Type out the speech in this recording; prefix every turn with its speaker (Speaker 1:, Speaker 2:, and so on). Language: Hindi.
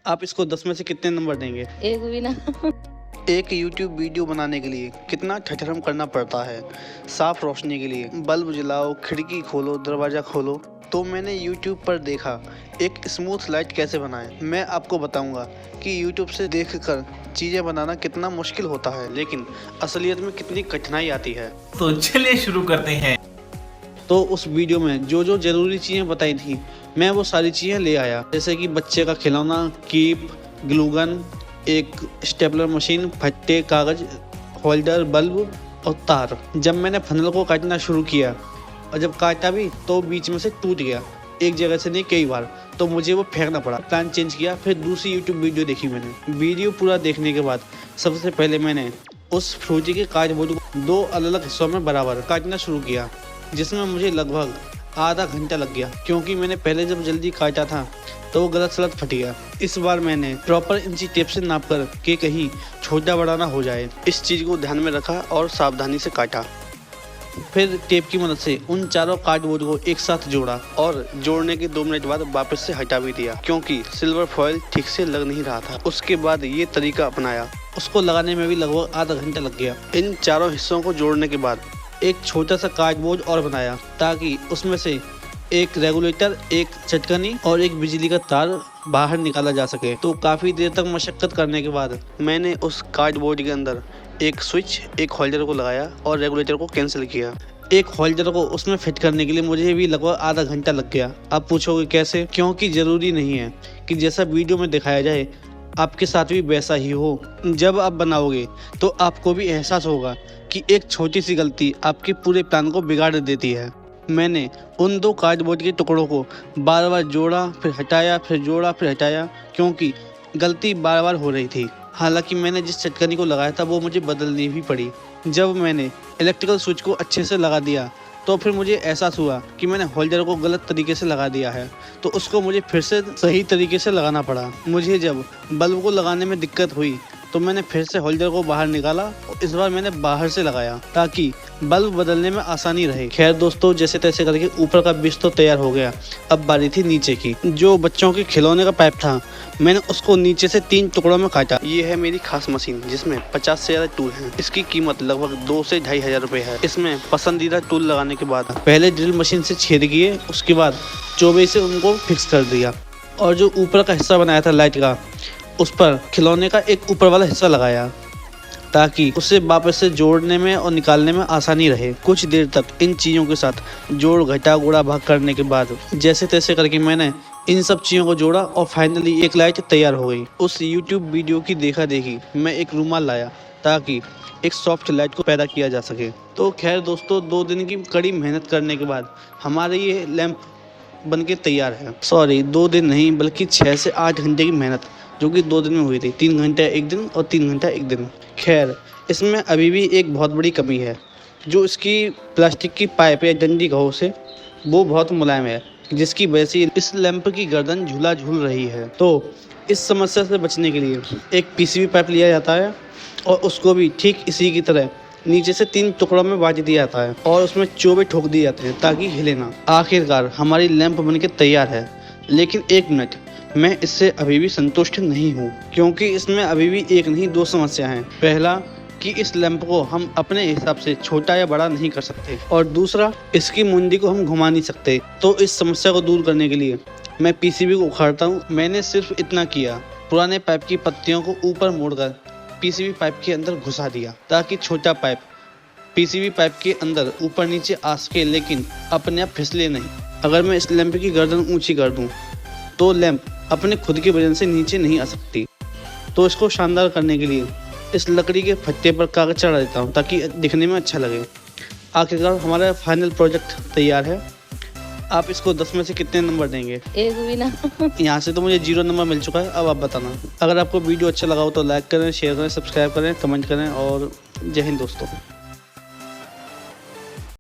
Speaker 1: आप इसको 10 में से कितने नंबर देंगे?
Speaker 2: एक भी ना।
Speaker 1: एक YouTube वीडियो बनाने के लिए कितना ठठरम करना पड़ता है। साफ रोशनी के लिए बल्ब जलाओ, खिड़की खोलो, दरवाज़ा खोलो। तो मैंने YouTube पर देखा एक स्मूथ लाइट कैसे बनाएं। मैं आपको बताऊंगा कि YouTube से देखकर चीज़ें बनाना कितना मुश्किल होता है, लेकिन असलियत में कितनी कठिनाई आती है।
Speaker 3: तो चलिए शुरू करते हैं।
Speaker 1: तो उस वीडियो में जो जो ज़रूरी चीज़ें बताई थी, मैं वो सारी चीज़ें ले आया, जैसे कि बच्चे का खिलौना, कीप, ग्लूगन, एक स्टेपलर मशीन, फट्टे, कागज़, होल्डर, बल्ब और तार। जब मैंने फनल को काटना शुरू किया और जब काटा भी तो बीच में से टूट गया, एक जगह से नहीं कई बार, तो मुझे वो फेंकना पड़ा। प्लान चेंज किया, फिर दूसरी YouTube वीडियो देखी मैंने। वीडियो पूरा देखने के बाद सबसे पहले मैंने उस फ्रूटी के कार्डबोर्ड को 2 अलग हिस्सों में बराबर काटना शुरू किया, जिसमें मुझे लगभग आधा घंटा लग गया, क्योंकि मैंने पहले जब जल्दी काटा था तो वो गलत सलत फट गया। इस बार मैंने प्रॉपर इंची टेप से नाप कर के कहीं छोटा बड़ा ना हो जाए, इस चीज़ को ध्यान में रखा और सावधानी से काटा। फिर टेप की मदद से उन चारों कार्डबोर्ड को एक साथ जोड़ा और जोड़ने के 2 मिनट बाद वापस से हटा भी दिया, क्योंकि सिल्वर फॉयल ठीक से लग नहीं रहा था। उसके बाद ये तरीका अपनाया, उसको लगाने में भी लगभग आधा घंटा लग गया। इन चारों हिस्सों को जोड़ने के बाद एक छोटा सा कार्डबोर्ड और बनाया, ताकि उसमें से एक रेगुलेटर, एक चटकनी और एक बिजली का तार बाहर निकाला जा सके। तो काफ़ी देर तक मशक्कत करने के बाद मैंने उस कार्डबोर्ड के अंदर एक स्विच, एक होल्डर को लगाया और रेगुलेटर को कैंसिल किया। एक होल्डर को उसमें फिट करने के लिए मुझे भी लगभग आधा घंटा लग गया। आप पूछोगे कैसे? क्योंकि ज़रूरी नहीं है कि जैसा वीडियो में दिखाया जाए आपके साथ भी वैसा ही हो। जब आप बनाओगे तो आपको भी एहसास होगा कि एक छोटी सी गलती आपके पूरे प्लान को बिगाड़ देती है। मैंने उन 2 कार्डबोर्ड के टुकड़ों को बार बार जोड़ा, फिर हटाया, फिर जोड़ा, फिर हटाया, क्योंकि गलती बार बार हो रही थी। हालांकि मैंने जिस चटकनी को लगाया था वो मुझे बदलनी भी पड़ी। जब मैंने इलेक्ट्रिकल स्विच को अच्छे से लगा दिया तो फिर मुझे एहसास हुआ कि मैंने होल्डर को गलत तरीके से लगा दिया है, तो उसको मुझे फिर से सही तरीके से लगाना पड़ा। मुझे जब बल्ब को लगाने में दिक्कत हुई तो मैंने फिर से होल्डर को बाहर निकाला और इस बार मैंने बाहर से लगाया, ताकि बल्ब बदलने में आसानी रहे। खैर दोस्तों, जैसे तैसे करके ऊपर का बीज तो तैयार हो गया। अब बारी थी नीचे की। जो बच्चों के खिलौने का पाइप था, मैंने उसको नीचे से 3 टुकड़ों में काटा। ये है मेरी खास मशीन, जिसमें 50 से ज़्यादा टूल हैं। इसकी कीमत लगभग 2 से 2,500 रुपये है। इसमें पसंदीदा टूल लगाने के बाद पहले ड्रिल मशीन से छेद किए, उसके बाद चौबे से उनको फिक्स कर दिया और जो ऊपर का हिस्सा बनाया था लाइट का, उस पर खिलौने का एक ऊपर वाला हिस्सा लगाया, ताकि उसे वापस से जोड़ने में और निकालने में आसानी रहे। कुछ देर तक इन चीज़ों के साथ जोड़ घटा गुड़ा भाग करने के बाद जैसे तैसे करके मैंने इन सब चीज़ों को जोड़ा और फाइनली एक लाइट तैयार हो गई। उस YouTube वीडियो की देखा देखी मैं एक रूमाल लाया, ताकि एक सॉफ्ट लाइट को पैदा किया जा सके। तो खैर दोस्तों, 2 दिन की कड़ी मेहनत करने के बाद हमारे ये लैंप बनके तैयार है। सॉरी, 2 दिन नहीं बल्कि 6 से 8 घंटे की मेहनत, जो कि 2 दिन में हुई थी। 3 घंटे एक दिन और 3 घंटा एक दिन। खैर, इसमें अभी भी एक बहुत बड़ी कमी है। जो इसकी प्लास्टिक की पाइप या डंडी कहो उसे, वो बहुत मुलायम है, जिसकी वजह से इस लैंप की गर्दन झूला झूल रही है। तो इस समस्या से बचने के लिए एक PCV पाइप लिया जाता है और उसको भी ठीक इसी की तरह नीचे से 3 टुकड़ों में बांट दिया जाता है और उसमें चोबे ठोक दिए जाते हैं, ताकि हिले ना। आखिरकार हमारी लैंप बनके तैयार है। लेकिन एक मिनट, मैं इससे अभी भी संतुष्ट नहीं हूँ, क्योंकि इसमें अभी भी एक नहीं 2 समस्या हैं। पहला कि इस लैंप को हम अपने हिसाब से छोटा या बड़ा नहीं कर सकते, और दूसरा इसकी मुंडी को हम घुमा नहीं सकते। तो इस समस्या को दूर करने के लिए मैं PCB को उखाड़ता हूँ। मैंने सिर्फ इतना किया, पुराने पाइप की पत्तियों को ऊपर मोड़कर PCB पाइप के अंदर घुसा दिया, ताकि छोटा पाइप PCB पाइप के अंदर ऊपर नीचे आ सके, लेकिन अपने आप फिसले नहीं। अगर मैं इस लैंप की गर्दन ऊंची कर दूं तो लैंप अपने खुद के वजन से नीचे नहीं आ सकती। तो इसको शानदार करने के लिए इस लकड़ी के फट्टे पर कागज चढ़ा देता हूँ, ताकि दिखने में अच्छा लगे। आखिरकार हमारा फाइनल प्रोजेक्ट तैयार है। आप इसको 10 में से कितने नंबर देंगे?
Speaker 2: एक भी ना।
Speaker 1: यहाँ से तो मुझे 0 नंबर मिल चुका है। अब आप बताना। अगर आपको वीडियो अच्छा लगा हो तो लाइक करें, शेयर करें, सब्सक्राइब करें, कमेंट करें और जय हिंद दोस्तों।